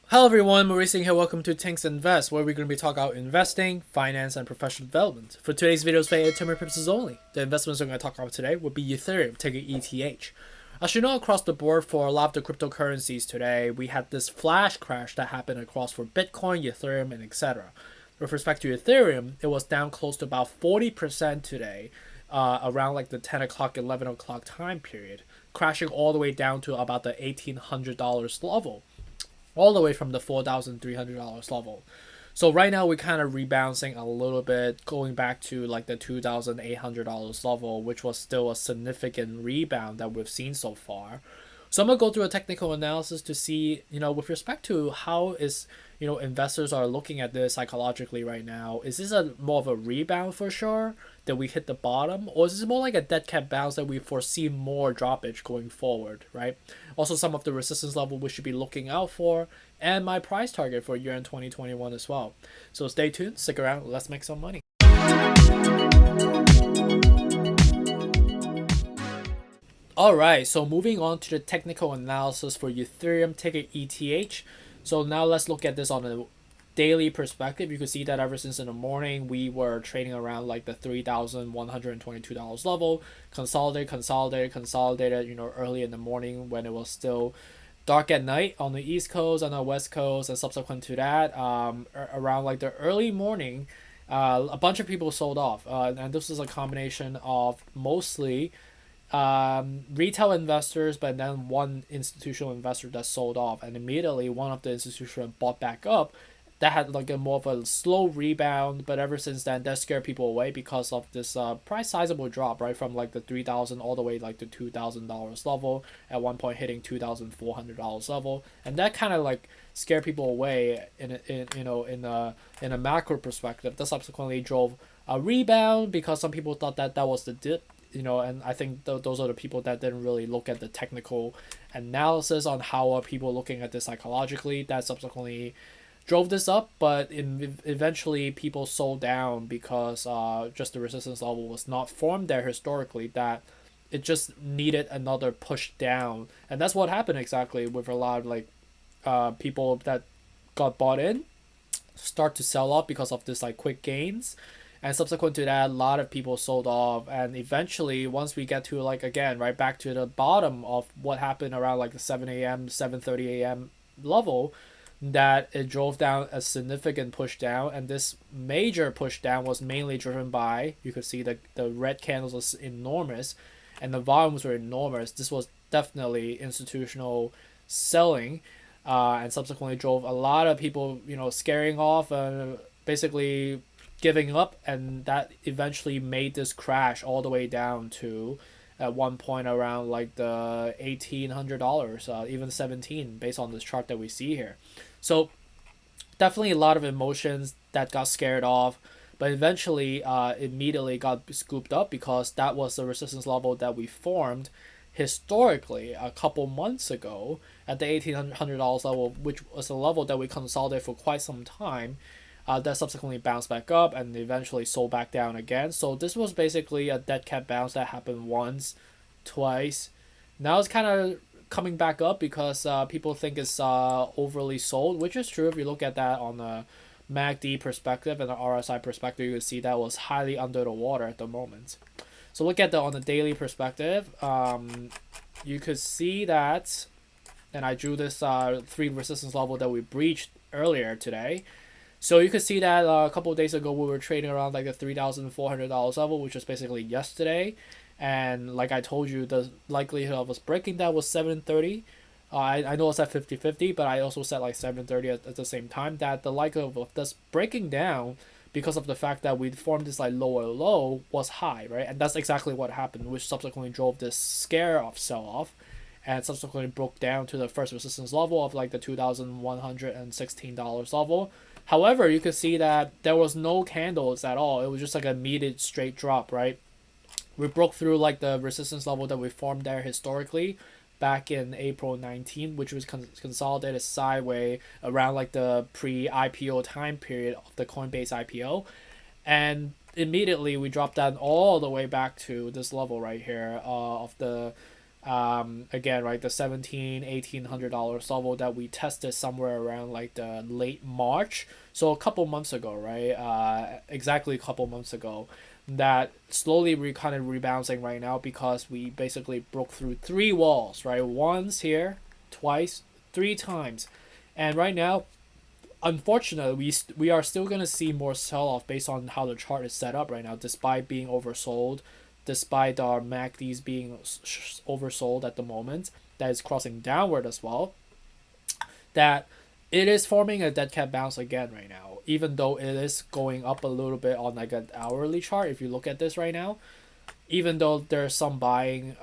Hello everyone, Maurice here. Welcome to Tanks Invest, where we're going to be talking about investing, finance, and professional development. For today's video, it's for entertainment purposes only. The investments we're going to talk about today would be Ethereum, ticker ETH. As you know, across the board for a lot of the cryptocurrencies today, we had this flash crash that happened across for Bitcoin, Ethereum, and etc. With respect to Ethereum, it was down close to about 40% today, around like the 10 o'clock, 11 o'clock time period, crashing all the way down to about the $1,800 level, all the way from the $4,300 level. So right now we're kind of rebounding a little bit, going back to like the $2,800 level, which was still a significant rebound that we've seen so far. So I'm gonna go through a technical analysis to see, with respect to how is, investors are looking at this psychologically right now. Is this a more of a rebound for sure that we hit the bottom, or is this more like a dead cat bounce that we foresee more droppage going forward, right? Also, some of the resistance level we should be looking out for, and my price target for year end 2021 as well. So stay tuned, stick around, let's make some money. Alright, so moving on to the technical analysis for Ethereum ticker ETH. So now let's look at this on a daily perspective. You can see that ever since in the morning, we were trading around like the $3,122 level, consolidated, early in the morning when it was still dark at night on the East Coast and the West Coast, and subsequent to that, around like the early morning, a bunch of people sold off. And this is a combination of mostly retail investors, but then one institutional investor that sold off, and immediately one of the institutions bought back up. That had like a more of a slow rebound, but ever since then, that scared people away because of this price sizable drop, right, from like the 3,000 all the way like the $2,000 level. At one point, hitting $2,400 level, and that kind of like scared people away in a macro perspective. That subsequently drove a rebound because some people thought that that was the dip, and I think those are the people that didn't really look at the technical analysis on how are people looking at this psychologically. That subsequently drove this up, but eventually people sold down because just the resistance level was not formed there historically, that it just needed another push down. And that's what happened exactly with a lot of like people that got bought in start to sell off because of this like quick gains, and subsequent to that a lot of people sold off, and eventually once we get to like again right back to the bottom of what happened around like the 7 a.m. 7:30 a.m. level, that it drove down a significant push down. And this major push down was mainly driven by, you could see the red candles was enormous and the volumes were enormous. This was definitely institutional selling, and subsequently drove a lot of people, scaring off and basically giving up, and that eventually made this crash all the way down to at one point around like the $1,800, even 17, based on this chart that we see here. So definitely a lot of emotions that got scared off, but eventually immediately got scooped up because that was the resistance level that we formed historically a couple months ago at the $1,800 level, which was a level that we consolidated for quite some time. That subsequently bounced back up and eventually sold back down again. So this was basically a dead cat bounce that happened once, twice. Now it's kind of coming back up because people think it's overly sold, which is true if you look at that on the MACD perspective and the RSI perspective. You can see that was highly under the water at the moment. So look at the on the daily perspective. You could see that, and I drew this three resistance level that we breached earlier today. So you could see that a couple of days ago we were trading around like the $3,400 level, which was basically yesterday. And like I told you, the likelihood of us breaking that was 7:30. I know it's at 50-50, but I also said like 7:30 at the same time, that the likelihood of this breaking down because of the fact that we formed this like lower low was high, right? And that's exactly what happened, which subsequently drove this scare of sell off, and subsequently broke down to the first resistance level of like the $2,116 level. However, you could see that there was no candles at all. It was just like a immediate straight drop, right? We broke through like the resistance level that we formed there historically back in April 19, which was consolidated sideways around like the pre-IPO time period of the Coinbase IPO. And immediately we dropped down all the way back to this level right here of the Again, right, the 1800 dollars level that we tested somewhere around like the late March, so a couple months ago, right, exactly a couple months ago, that slowly we kind of rebounding right now because we basically broke through three walls, right, once here, twice, three times, and right now, unfortunately, we are still going to see more sell off based on how the chart is set up right now, despite being oversold, despite our MACDs being oversold at the moment, that is crossing downward as well. That it is forming a dead cat bounce again right now, even though it is going up a little bit on like an hourly chart. If you look at this right now, even though there's some buying,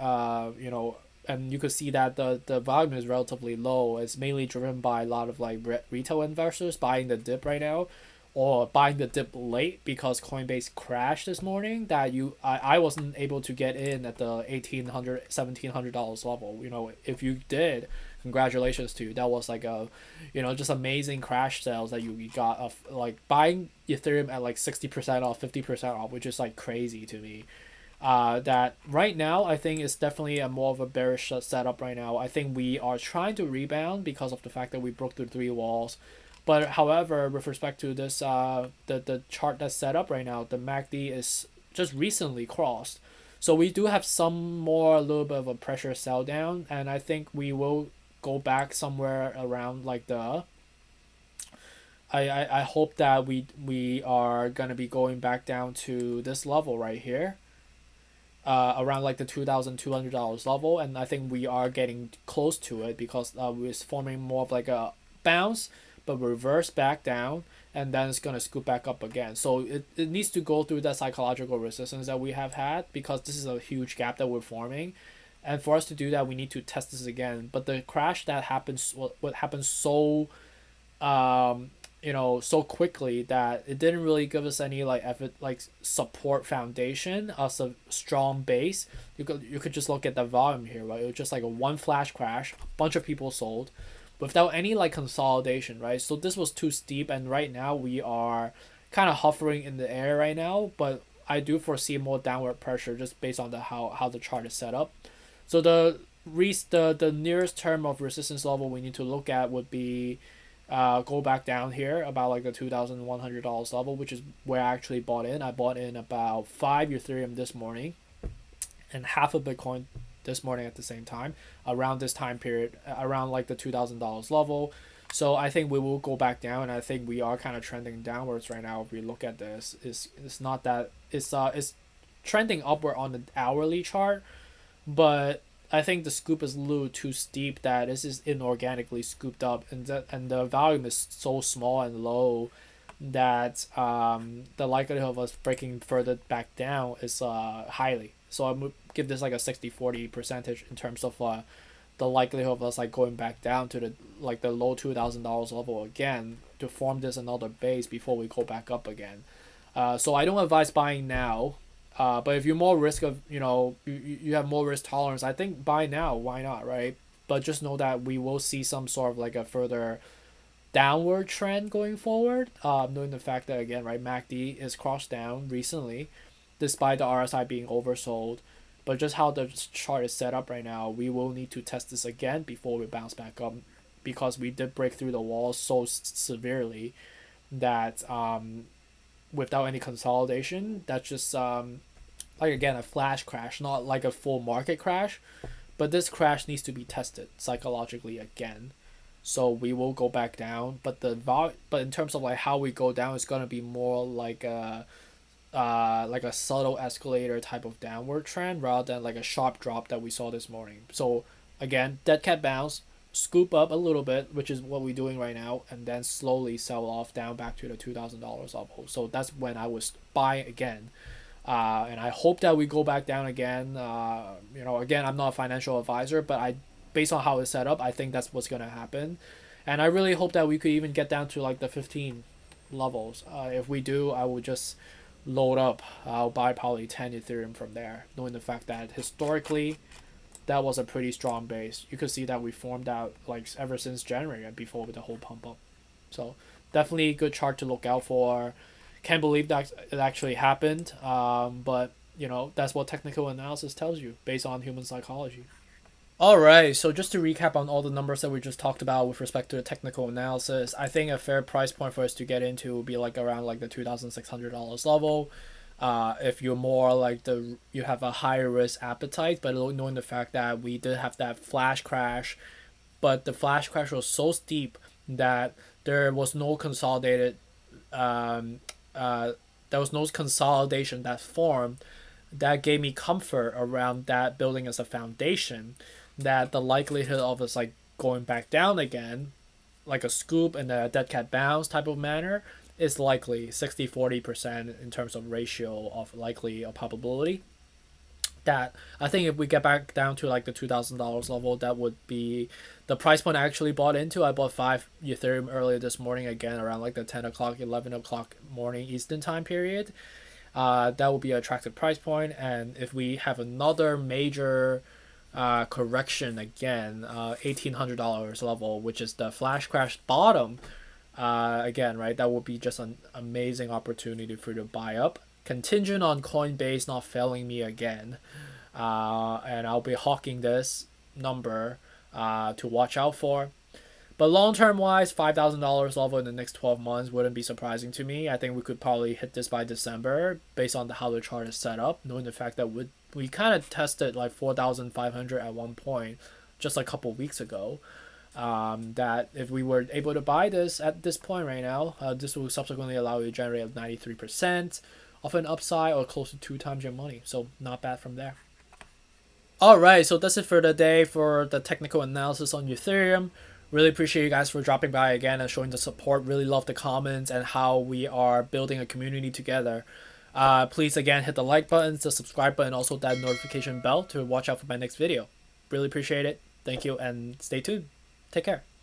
and you could see that the volume is relatively low. It's mainly driven by a lot of like retail investors buying the dip right now, or buying the dip late because Coinbase crashed this morning. That I wasn't able to get in at the $1,700 level. If you did, congratulations to you. That was like a, just amazing crash sales that you got of like buying Ethereum at like 60% off, 50% off, which is like crazy to me. That right now I think is definitely a more of a bearish setup right now. I think we are trying to rebound because of the fact that we broke through three walls. But however, with respect to this, the chart that's set up right now, the MACD is just recently crossed. So we do have some more, a little bit of a pressure sell down, and I think we will go back somewhere around like the. I hope that we are gonna be going back down to this level right here, around like the $2,200 level, and I think we are getting close to it because we're forming more of like a bounce, but reverse back down, and then it's gonna scoop back up again. So it needs to go through that psychological resistance that we have had because this is a huge gap that we're forming, and for us to do that, we need to test this again. But the crash that happens, what happens so so quickly that it didn't really give us any like effort, like support foundation as a strong base. You could just look at the volume here, right? It was just like a one flash crash, a bunch of people sold, without any like consolidation, right? So this was too steep, and right now we are kind of hovering in the air right now. But I do foresee more downward pressure just based on the how the chart is set up. So the nearest term of resistance level we need to look at would be go back down here about like the $2,100 level, which is where I actually bought in. I bought in about 5 Ethereum this morning and half a Bitcoin this morning at the same time, around this time period, around like the $2,000 level. So I think we will go back down, and I think we are kind of trending downwards right now. If we look at this, it's not that it's trending upward on the hourly chart, but I think the scoop is a little too steep that this is inorganically scooped up, and the volume is so small and low that the likelihood of us breaking further back down is highly. So I'm gonna give this like a 60-40 percentage in terms of the likelihood of us like going back down to the low $2,000 level again to form this another base before we go back up again. So I don't advise buying now. But if you're more risk of, you have more risk tolerance, I think buy now. Why not, right? But just know that we will see some sort of like a further downward trend going forward. Knowing the fact that again, right, MACD is crossed down recently, despite the RSI being oversold. But just how the chart is set up right now, we will need to test this again before we bounce back up, because we did break through the walls so severely that without any consolidation, that's just like again a flash crash, not like a full market crash, but this crash needs to be tested psychologically again. So we will go back down, but but in terms of like how we go down, it's gonna be more like a subtle escalator type of downward trend rather than like a sharp drop that we saw this morning. So again, dead cat bounce, scoop up a little bit, which is what we're doing right now, and then slowly sell off down back to the $2,000 level. So that's when I was buying again. And I hope that we go back down again. Again, I'm not a financial advisor, but based on how it's set up, I think that's what's gonna happen. And I really hope that we could even get down to like the 15 levels. If we do, I will just load up. I'll buy probably 10 Ethereum from there, knowing the fact that historically that was a pretty strong base. You could see that we formed out like ever since January and before with the whole pump up. So definitely a good chart to look out for. Can't believe that it actually happened. But that's what technical analysis tells you based on human psychology. All right, so just to recap on all the numbers that we just talked about with respect to the technical analysis, I think a fair price point for us to get into would be like around like the $2,600 level. If you're more like you have a higher risk appetite, but knowing the fact that we did have that flash crash, but the flash crash was so steep that there was no consolidated, um, uh, there was no consolidation that formed that gave me comfort around that building as a foundation, that the likelihood of us like going back down again like a scoop and a dead cat bounce type of manner is likely 60-40% in terms of ratio of likely or probability. That I think if we get back down to like the $2,000 level, that would be the price point I actually bought into. I bought 5 Ethereum earlier this morning, again around like the 10 o'clock, 11 o'clock morning Eastern time period. That would be an attractive price point. And if we have another major correction again, $1,800 level, which is the flash crash bottom, again, right, that would be just an amazing opportunity for you to buy up. Contingent on Coinbase not failing me again. And I'll be hawking this number to watch out for. But long term wise, $5,000 level in the next 12 months wouldn't be surprising to me. I think we could probably hit this by December based on how the chart is set up, knowing the fact that we kind of tested like 4,500 at one point just a couple weeks ago. That if we were able to buy this at this point right now, this will subsequently allow you to generate 93% of an upside or close to two times your money. So not bad from there. All right, so that's it for the day for the technical analysis on Ethereum. Really appreciate you guys for dropping by again and showing the support. Really love the comments and how we are building a community together. Please again hit the like button, the subscribe button, also that notification bell to watch out for my next video. Really appreciate it. Thank you and stay tuned. Take care.